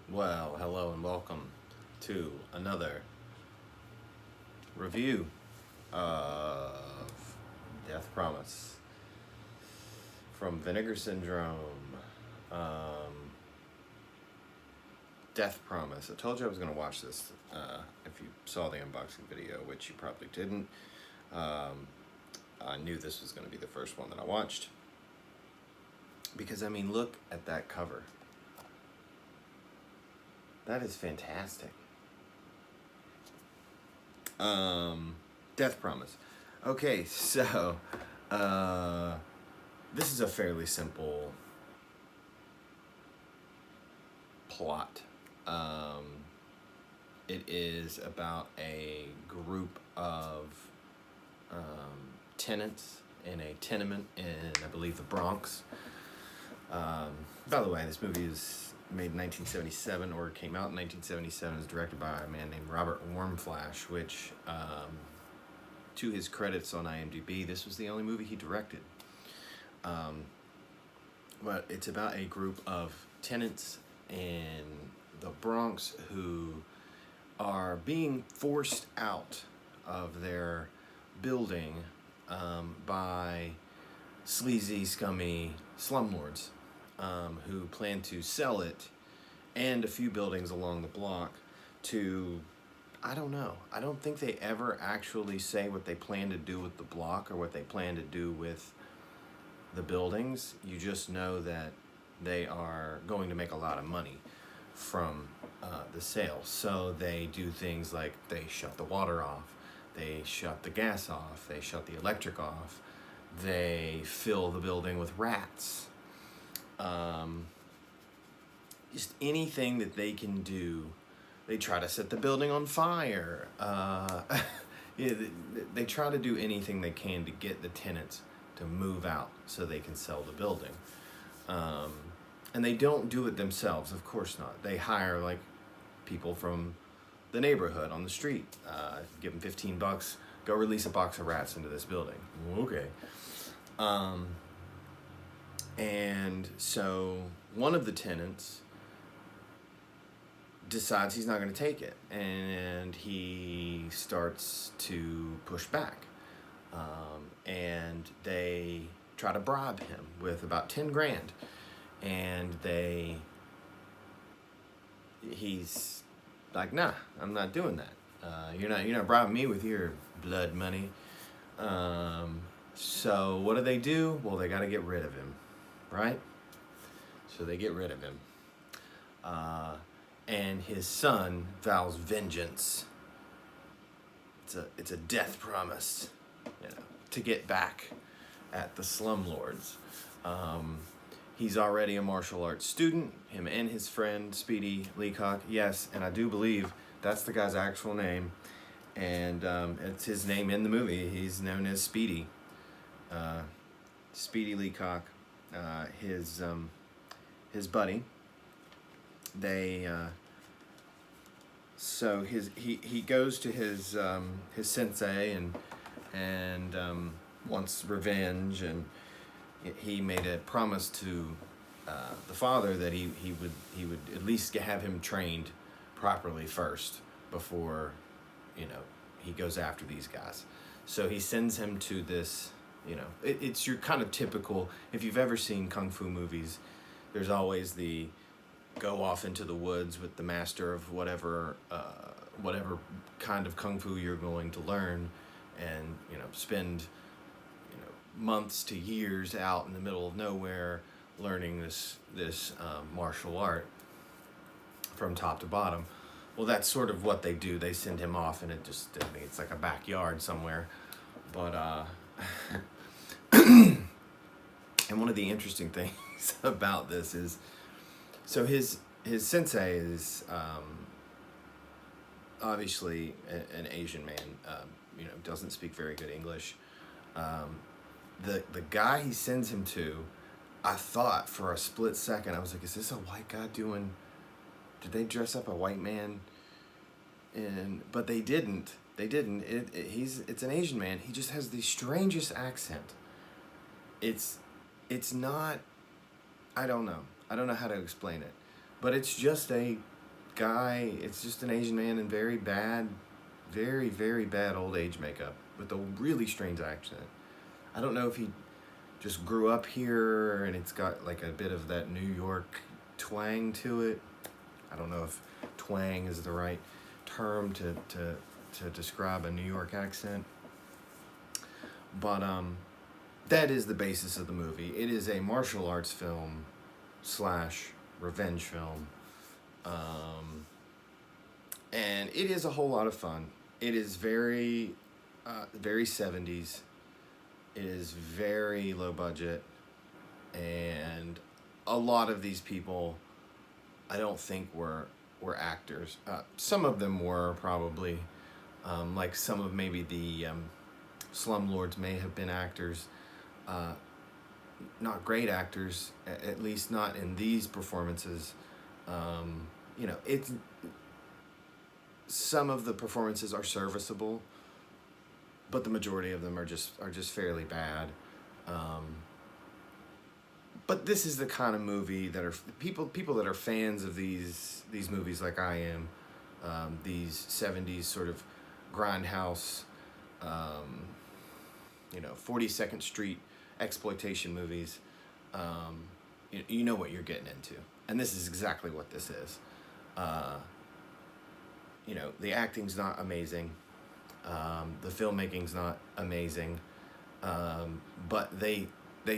Well, hello and welcome to another review of Death Promise from Vinegar Syndrome. Death Promise. I told you I was going to watch this if you saw the unboxing video, which you probably didn't. I knew this was going to be the first one that I watched. Because, I mean, look at that cover. That is fantastic. Death Promise. Okay, so this is a fairly simple plot. It is about a group of tenants in a tenement in, I believe, the Bronx. By the way, this movie is made in 1977, or came out in 1977. It's directed by a man named Robert Wormflash, which, to his credits on IMDb, this was the only movie he directed. But it's about a group of tenants in the Bronx who are being forced out of their building by sleazy, scummy slumlords who plan to sell it and a few buildings along the block to, I don't know. I don't think they ever actually say what they plan to do with the block or what they plan to do with the buildings. You just know that they are going to make a lot of money from the sale. So they do things like they shut the water off, they shut the gas off, they shut the electric off, they fill the building with rats. Just anything that they can do. They try to set the building on fire. They try to do anything they can to get the tenants to move out so they can sell the building. And they don't do it themselves, of course not. They hire like people from the neighborhood on the street. Give them $15, go release a box of rats into this building. Okay. And so one of the tenants decides he's not going to take it, and he starts to push back. And they try to bribe him with about 10 grand. And he's like, nah, I'm not doing that. You're not bribing me with your blood money. So what do? Well, they got to get rid of him, right? So they get rid of him. And his son vows vengeance. It's a death promise, to get back at the slumlords. He's already a martial arts student, him and his friend, Speedy Leacock. Yes, and I do believe that's the guy's actual name. And it's his name in the movie. He's known as Speedy. Speedy Leacock. His buddy. So he goes to his sensei and wants revenge, and he made a promise to the father that he would at least have him trained properly first before he goes after these guys. So he sends him to this. It's your kind of typical, if you've ever seen kung fu movies, there's always the go off into the woods with the master of whatever kind of kung fu you're going to learn, and spend months to years out in the middle of nowhere learning this martial art from top to bottom. Well, that's sort of what they do. They send him off, and it's like a backyard somewhere. But and one of the interesting things about this is, so his sensei is obviously an Asian man. Doesn't speak very good English. The guy he sends him to, I thought for a split second, I was like, is this a white guy doing? Did they dress up a white man? But they didn't. They didn't. It's an Asian man. He just has the strangest accent. It's not. I don't know how to explain it, but it's just a guy, it's just an Asian man in very bad, very, very bad old age makeup with a really strange accent. I don't know if he just grew up here and it's got like a bit of that New York twang to it. I don't know if twang is the right term to describe a New York accent. But that is the basis of the movie. It is a martial arts film slash revenge film. And it is a whole lot of fun. It is very 70s. It is very low budget. And a lot of these people, I don't think were actors. Some of them were probably. Like some of maybe the slumlords may have been actors. Not great actors, at least not in these performances. You know, it's some of the performances are serviceable, but the majority of them are just fairly bad. But this is the kind of movie that are people that are fans of these movies like I am. These 70s sort of grindhouse, 42nd Street exploitation movies. You know what you're getting into, and this is exactly what this is. The acting's not amazing, the filmmaking's not amazing, but they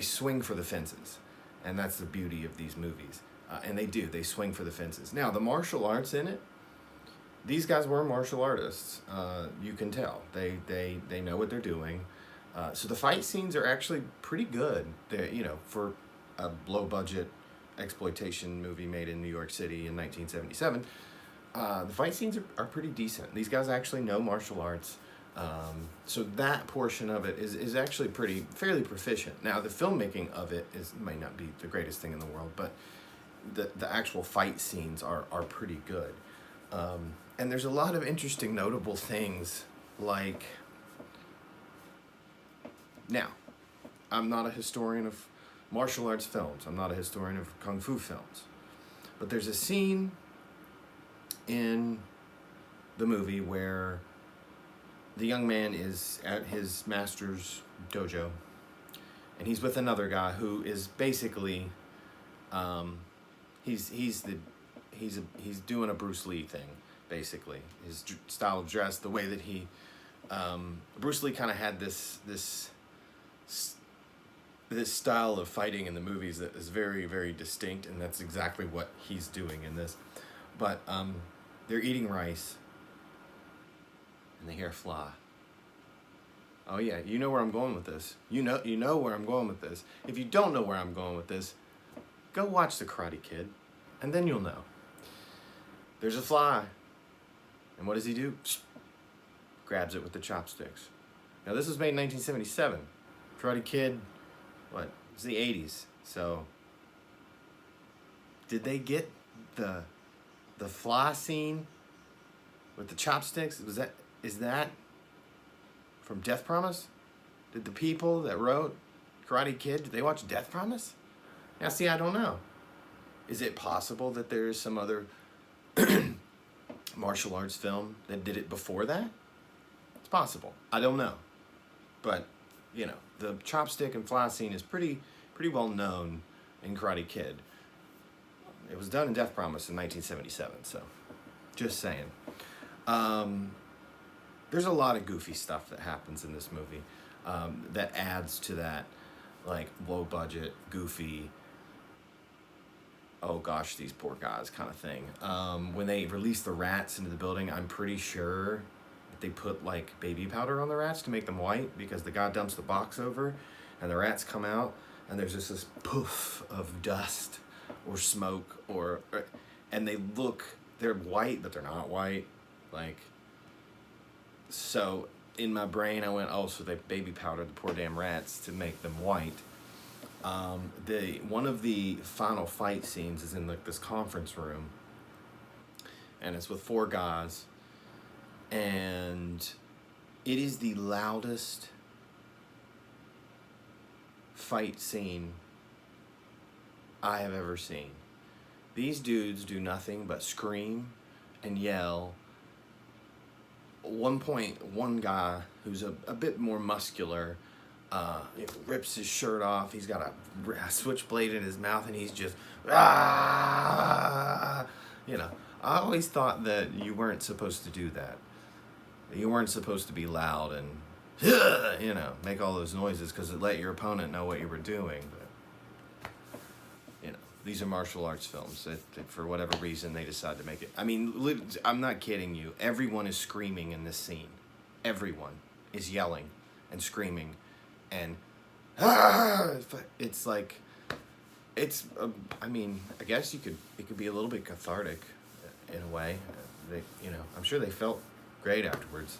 swing for the fences, and that's the beauty of these movies. And they swing for the fences. Now the martial arts in it, these guys were martial artists. You can tell they know what they're doing. So the fight scenes are actually pretty good. For a low budget exploitation movie made in New York City in 1977, the fight scenes are pretty decent. These guys actually know martial arts. So that portion of it is actually fairly proficient. Now the filmmaking of it might not be the greatest thing in the world, but the actual fight scenes are pretty good. And there's a lot of interesting, notable things, like, now, I'm not a historian of martial arts films. I'm not a historian of kung fu films. But there's a scene in the movie where the young man is at his master's dojo, and he's with another guy who is basically, he's doing a Bruce Lee thing. Basically, his style of dress, the way that he, Bruce Lee kind of had this style of fighting in the movies that is very, very distinct, and that's exactly what he's doing in this. But they're eating rice, and they hear a fly. Oh yeah, you know where I'm going with this. You know where I'm going with this. If you don't know where I'm going with this, go watch The Karate Kid, and then you'll know. There's a fly. And what does he do? Grabs it with the chopsticks. Now this was made in 1977. Karate Kid, it was the 80s. So, did they get the fly scene with the chopsticks? Is that from Death Promise? Did the people that wrote Karate Kid, did they watch Death Promise? Now see, I don't know. Is it possible that there is some other martial arts film that did it before that? It's possible. I don't know. But, the chopstick and fly scene is pretty well known in Karate Kid. It was done in Death Promise in 1977, so just saying. There's a lot of goofy stuff that happens in this movie that adds to that, like, low budget, goofy, oh gosh, these poor guys kind of thing. When they release the rats into the building, I'm pretty sure that they put like baby powder on the rats to make them white, because the guy dumps the box over and the rats come out and there's just this poof of dust or smoke and they're white, but they're not white. Like, so in my brain I went, oh, so they baby powdered the poor damn rats to make them white. One of the final fight scenes is in like this conference room, and it's with 4 guys, and it is the loudest fight scene I have ever seen. These dudes do nothing but scream and yell. At one point, one guy who's a bit more muscular rips his shirt off. He's got a switchblade in his mouth, and he's just, ah! You know, I always thought that you weren't supposed to do that. You weren't supposed to be loud and, you know, make all those noises because it let your opponent know what you were doing. But, you know, these are martial arts films that for whatever reason they decide to make it. I mean, I'm not kidding you. Everyone is screaming in this scene. Everyone is yelling and screaming, and it's like, it's. I mean, I guess it could be a little bit cathartic, in a way. You know, I'm sure they felt great afterwards.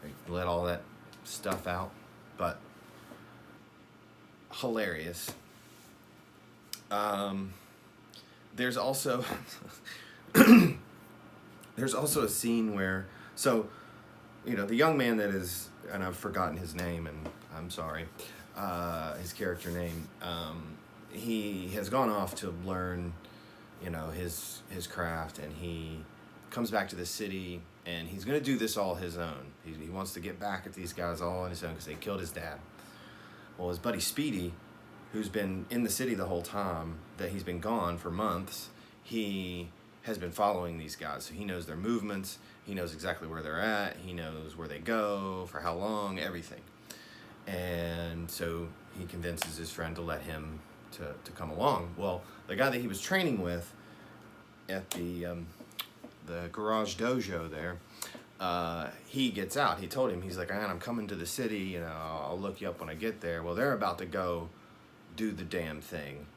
They let all that stuff out, but hilarious. There's also a scene where, so, you know, the young man that is, and I've forgotten his name, and I'm sorry, his character name, he has gone off to learn, you know, his craft, and he comes back to the city, and he's going to do this all his own. He wants to get back at these guys all on his own because they killed his dad. Well, his buddy Speedy, who's been in the city the whole time that he's been gone for months, he has been following these guys, so he knows their movements, he knows exactly where they're at, he knows where they go, for how long, everything. And so he convinces his friend to let him to come along. Well, the guy that he was training with at the garage dojo there, he gets out. He told him, he's like, I'm coming to the city, you know, I'll look you up when I get there. Well, they're about to go do the damn thing.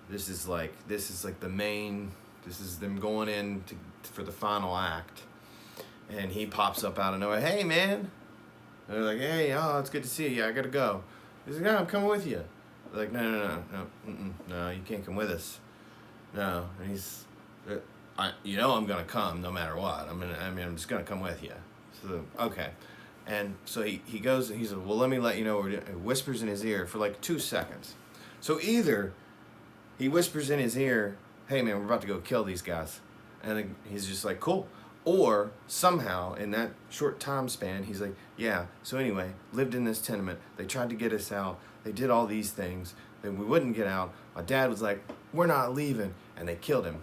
This is like the main, this is them going in for the final act. And he pops up out of nowhere, hey man. And they're like, hey, oh, it's good to see you, I gotta go. He's like, no, I'm coming with you. They're like, no, you can't come with us. No, and he's, you know I'm gonna come no matter what. I'm just gonna come with you. So, okay. And so he goes, he's like, well, let me let you know what we're doing. He whispers in his ear for like 2 seconds. So either he whispers in his ear, hey man, we're about to go kill these guys. And he's just like, cool. Or somehow in that short time span, he's like, yeah, so anyway, lived in this tenement. They tried to get us out. They did all these things. Then we wouldn't get out. My dad was like, we're not leaving. And they killed him.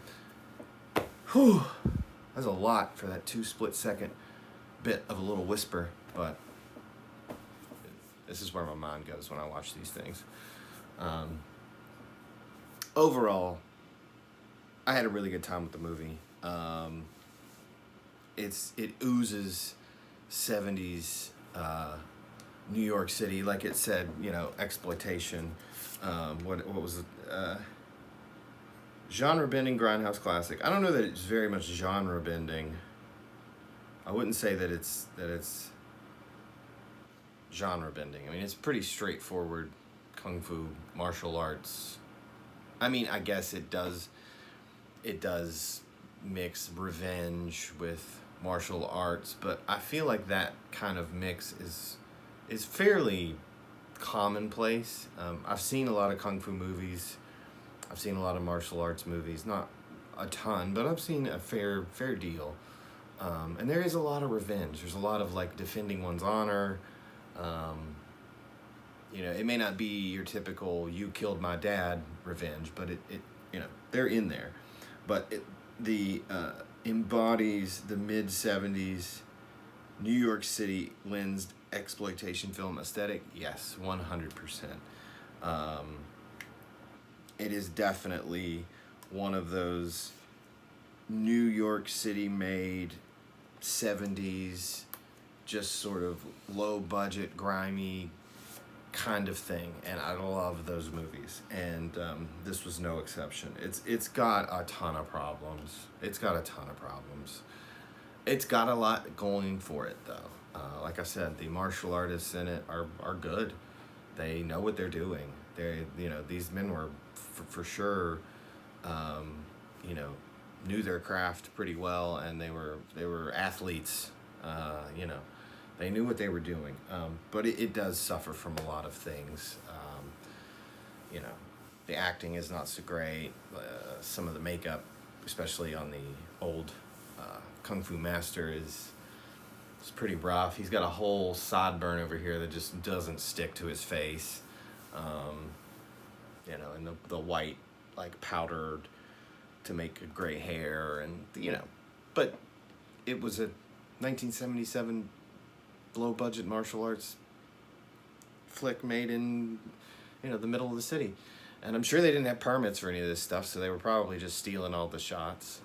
Whew. That's a lot for that 2 split-second bit of a little whisper. But this is where my mind goes when I watch these things. Overall, I had a really good time with the movie. It oozes 70s New York City, like it said, you know, exploitation. What was it? Genre bending grindhouse classic. I don't know that it's very much genre bending. I wouldn't say that it's genre bending. I mean, it's pretty straightforward kung fu martial arts. I mean, I guess it does mix revenge with martial arts, but I feel like that kind of mix is fairly commonplace. I've seen a lot of kung fu movies. I've seen a lot of martial arts movies, not a ton, but I've seen a fair deal. And there is a lot of revenge. There's a lot of like defending one's honor. You know, it may not be your typical "you killed my dad" revenge, but it you know, they're in there. But it embodies the mid-70s New York City lensed exploitation film aesthetic. Yes, 100%. It is definitely one of those New York City made 70s, just sort of low budget, grimy kind of thing, and I love those movies, and this was no exception. It's got a ton of problems. It's got a lot going for it, though. Like I said, the martial artists in it are good. They know what they're doing. You know, these men were for sure, you know, knew their craft pretty well, and they were athletes. You know, they knew what they were doing. But it does suffer from a lot of things. You know, the acting is not so great. Some of the makeup, especially on the old Kung Fu Master is pretty rough. He's got a whole side burn over here that just doesn't stick to his face. You know, and the white, like, powdered to make gray hair, and, you know. But it was a 1977 low-budget martial arts flick made in, you know, the middle of the city. And I'm sure they didn't have permits for any of this stuff, so they were probably just stealing all the shots,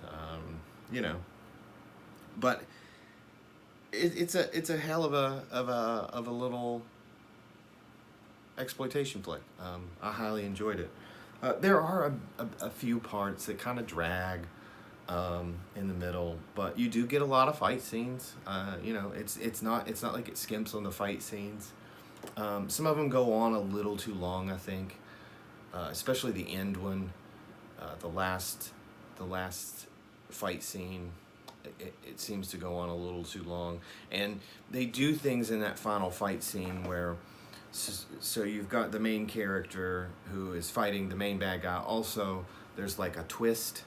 you know. But it's a hell of a little exploitation flick. I highly enjoyed it. There are a few parts that kind of drag in the middle, but you do get a lot of fight scenes. You know, it's not like it skimps on the fight scenes. Some of them go on a little too long, I think. Especially the end one, the last fight scene, it seems to go on a little too long. And they do things in that final fight scene where, so you've got the main character who is fighting the main bad guy. Also, there's like a twist.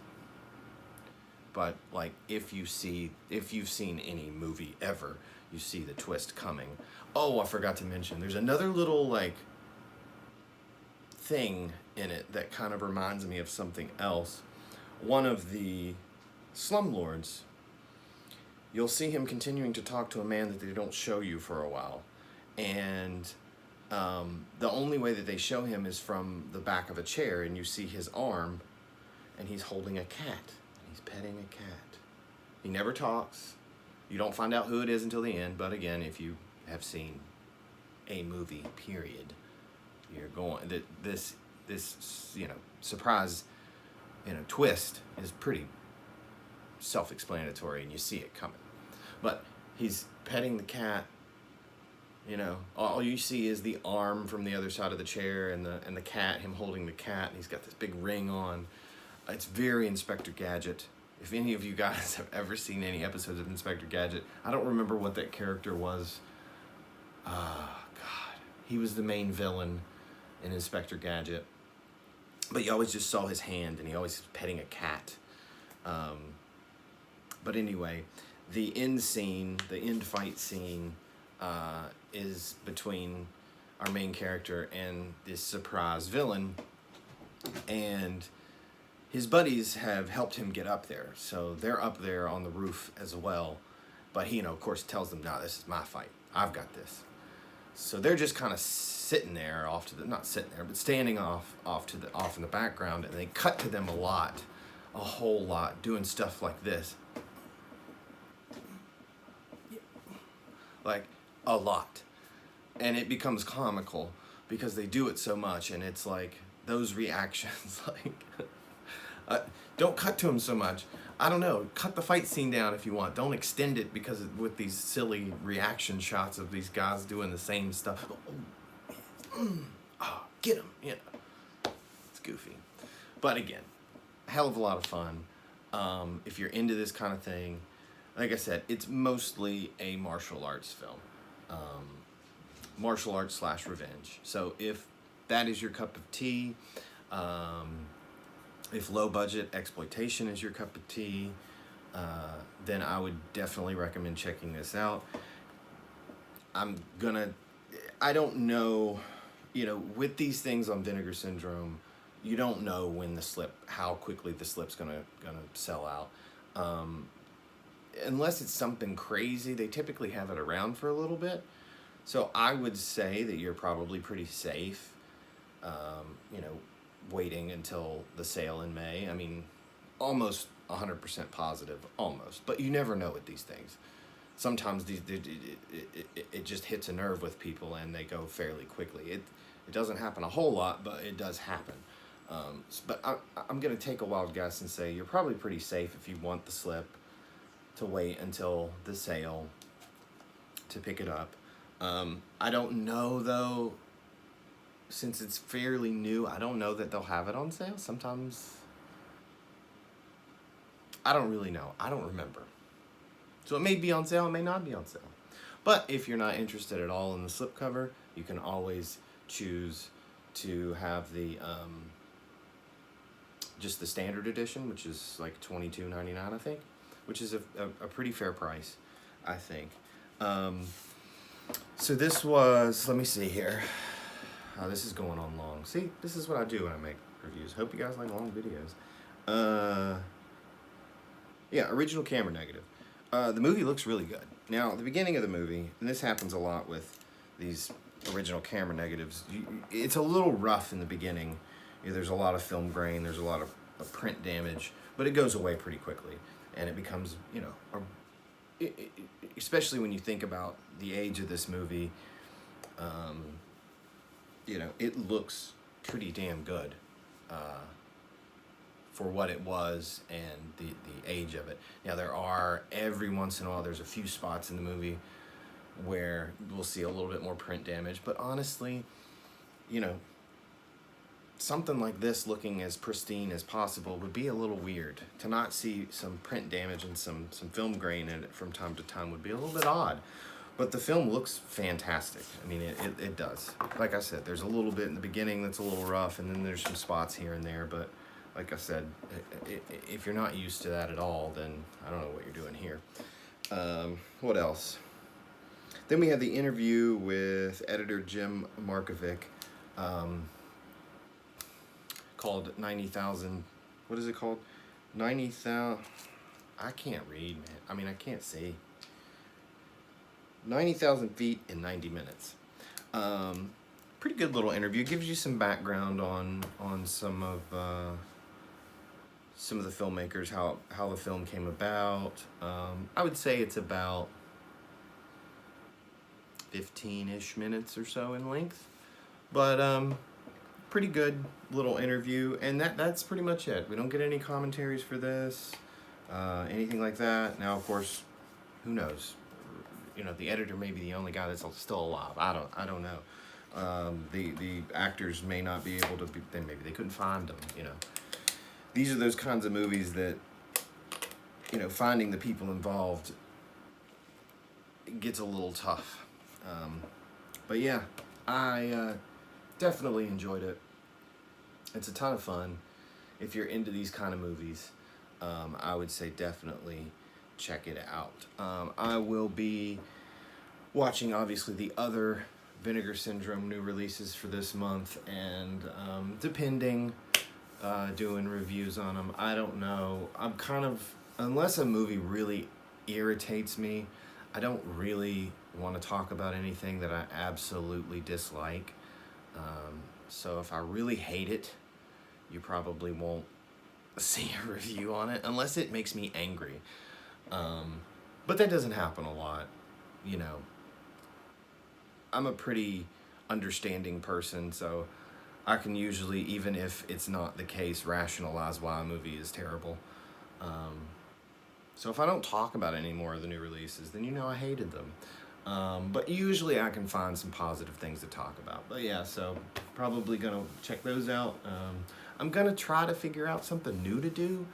But like if you've seen any movie ever, you see the twist coming. Oh, I forgot to mention, there's another little like thing in it that kind of reminds me of something else. One of the slumlords, you'll see him continuing to talk to a man that they don't show you for a while, and the only way that they show him is from the back of a chair, and you see his arm, and he's holding a cat. He's petting a cat. He never talks. You don't find out who it is until the end, but again, if you have seen a movie, period, you're going that this you know, surprise, you know, twist is pretty self-explanatory, and you see it coming. But he's petting the cat. You know, all you see is the arm from the other side of the chair, and the cat, him holding the cat, and he's got this big ring on. It's very Inspector Gadget. If any of you guys have ever seen any episodes of Inspector Gadget, I don't remember what that character was. God, he was the main villain in Inspector Gadget, but you always just saw his hand, and he always was petting a cat. But anyway, the end fight scene, is between our main character and this surprise villain, and his buddies have helped him get up there, so they're up there on the roof as well. But he, you know, of course, tells them, "No, this is my fight. I've got this." So they're just kind of sitting there not sitting there, but standing off in the background, and they cut to them a whole lot, doing stuff like this, like a lot, and it becomes comical because they do it so much, and it's like those reactions, like, don't cut to him so much. I don't know, cut the fight scene down if you want. Don't extend it because with these silly reaction shots of these guys doing the same stuff. Oh, get him, you know. It's goofy. But again, a hell of a lot of fun. If you're into this kind of thing, like I said, it's mostly a martial arts film. Martial arts / revenge. So if that is your cup of tea, if low budget exploitation is your cup of tea, then I would definitely recommend checking this out. I don't know, you know, with these things on Vinegar Syndrome, you don't know how quickly the slip's gonna sell out. Unless it's something crazy, they typically have it around for a little bit. So I would say that you're probably pretty safe, you know, waiting until the sale in May. I mean, almost 100% positive, almost. But you never know with these things. Sometimes it just hits a nerve with people, and they go fairly quickly. It doesn't happen a whole lot, but it does happen. But I'm going to take a wild guess and say you're probably pretty safe if you want the slip to wait until the sale to pick it up. I don't know, though, since it's fairly new, I don't know that they'll have it on sale. Sometimes, I don't really know. I don't remember. So it may be on sale, it may not be on sale. But if you're not interested at all in the slipcover, you can always choose to have the just the standard edition, which is like $22.99, I think. which is a pretty fair price, I think. So this was, let me see here. Oh, this is going on long. See, this is what I do when I make reviews. Hope you guys like long videos. Yeah, original camera negative. The movie looks really good. Now, the beginning of the movie, and this happens a lot with these original camera negatives, it's a little rough in the beginning. There's a lot of film grain, there's a lot of print damage, but it goes away pretty quickly, and it becomes, you know, especially when you think about the age of this movie, you know, it looks pretty damn good for what it was and the age of it. Now, there are, every once in a while, there's a few spots in the movie where we'll see a little bit more print damage, but honestly, you know, something like this looking as pristine as possible would be a little weird. To not see some print damage and some film grain in it from time to time would be a little bit odd. But the film looks fantastic. I mean, it does. Like I said, there's a little bit in the beginning that's a little rough, and then there's some spots here and there, but like I said, if you're not used to that at all, then I don't know what you're doing here. What else? Then we had the interview with editor Jim Markovic, called 90,000, what is it called? 90,000, I can't read, man. I mean, I can't see. 90,000 feet in 90 minutes. Pretty good little interview. Gives you some background on some of the filmmakers, how the film came about. I would say it's about 15-ish minutes or so in length, but pretty good little interview, and that's pretty much it. We don't get any commentaries for this, anything like that. Now, of course, who knows? You know, the editor may be the only guy that's still alive. I don't know. The actors may not be able to be. Maybe they couldn't find them. You know, these are those kinds of movies that, you know, finding the people involved gets a little tough. But yeah, I definitely enjoyed it. It's a ton of fun. If you're into these kind of movies, I would say definitely check it out. I will be watching, obviously, the other Vinegar Syndrome new releases for this month, and depending, doing reviews on them. I don't know. I'm kind of, unless a movie really irritates me, I don't really want to talk about anything that I absolutely dislike. So if I really hate it, you probably won't see a review on it unless it makes me angry. But that doesn't happen a lot, you know. I'm a pretty understanding person, so I can usually, even if it's not the case, rationalize why a movie is terrible. So if I don't talk about any more of the new releases, then you know I hated them. But usually I can find some positive things to talk about. But yeah, so probably gonna check those out. I'm gonna try to figure out something new to do.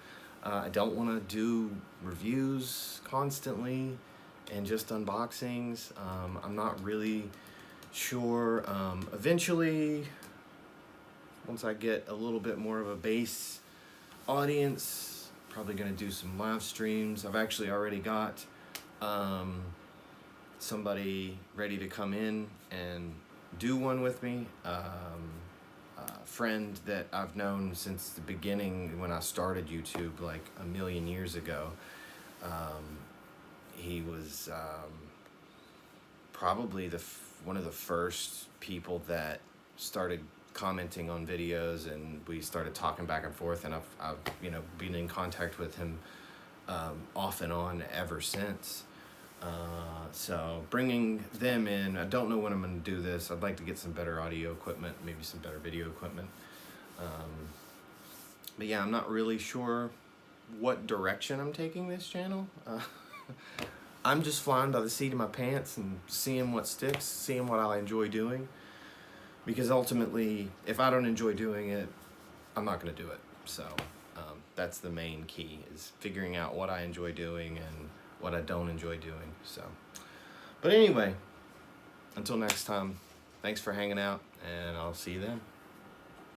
I don't want to do reviews constantly and just unboxings. I'm not really sure. Eventually, once I get a little bit more of a base audience, probably going to do some live streams. I've actually already got somebody ready to come in and do one with me. Friend that I've known since the beginning when I started YouTube, like a million years ago. He was probably one of the first people that started commenting on videos, and we started talking back and forth, and I've you know, been in contact with him off and on ever since. So bringing them in, I don't know when I'm going to do this. I'd like to get some better audio equipment, maybe some better video equipment. But yeah, I'm not really sure what direction I'm taking this channel. I'm just flying by the seat of my pants and seeing what sticks, seeing what I enjoy doing. Because ultimately, if I don't enjoy doing it, I'm not going to do it. So that's the main key, is figuring out what I enjoy doing and what I don't enjoy doing. So, but anyway, until next time, thanks for hanging out, and I'll see you then.